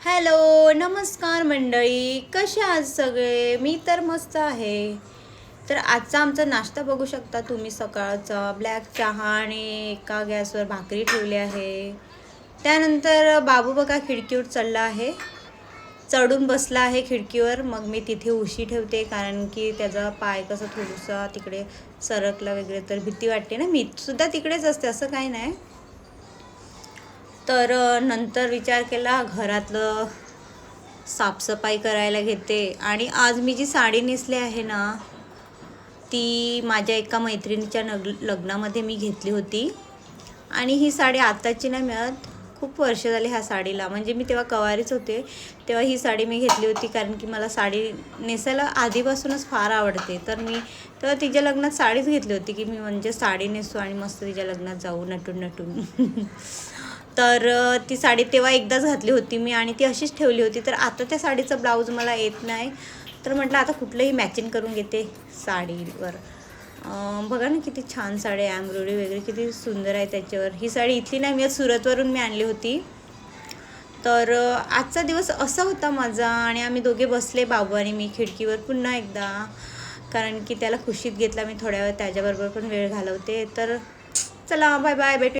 Hello नमस्कार मंडळी, कसे आहात सगळे? मी तर मस्त आहे. तर आजचा आमचा नाश्ता बघू शकता तुम्ही. सकाळचा ब्लॅक चहा आणि एका गॅसवर भाकरी ठेवली आहे. त्यानंतर बाबू बघा खिडकीवर चढला आहे, चढून बसला आहे खिडकीवर. मग मी तिथे उशी ठेवते, कारण की त्याचा पाय कसा थोडासा तिकडे सरकला वगैरे तर भीती वाटते ना. मी सुद्धा तिकडेच असते, असं काही नाही. तर नंतर विचार केला घरातलं साफसफाई करायला घेते. आणि आज मी जी साडी नेसली आहे ना, ती माझ्या एका मैत्रिणीच्या लग्नामध्ये मी घेतली होती. आणि ही साडी आत्ताची नाही मिळत, खूप वर्ष झाली ह्या साडीला. म्हणजे मी तेव्हा कवारीच होते तेव्हा ही साडी मी घेतली होती, कारण की मला साडी नेसायला आधीपासूनच फार आवडते. तर मी तेव्हा तिच्या लग्नात साडीच घेतली होती, की मी म्हणजे साडी नेसू आणि मस्त तिच्या लग्नात जाऊ नटून नटून. तर ती साडी तेव्हा एकदाच घातली होती मी, आणि ती अशीच ठेवली होती. तर आता त्या साडीचा ब्लाऊज मला येत नाही, तर म्हटलं आता कुठलंही मॅचिंग करून घेते साडीवर. बघा ना किती छान साडी, एम्ब्रॉयडरी वगैरे किती सुंदर आहे त्याच्यावर. ही साडी इथली नाही, मी सुरतवरून मी आणली होती. तर आजचा दिवस असा होता माझा. आणि आम्ही दोघे बसले, बाबू आणि मी, खिडकीवर पुन्हा एकदा, कारण की त्याला खुशीत घेतला मी. थोड्या वेळ त्याच्याबरोबर पण वेळ घालवते. तर चला बाय बाय, भेटू.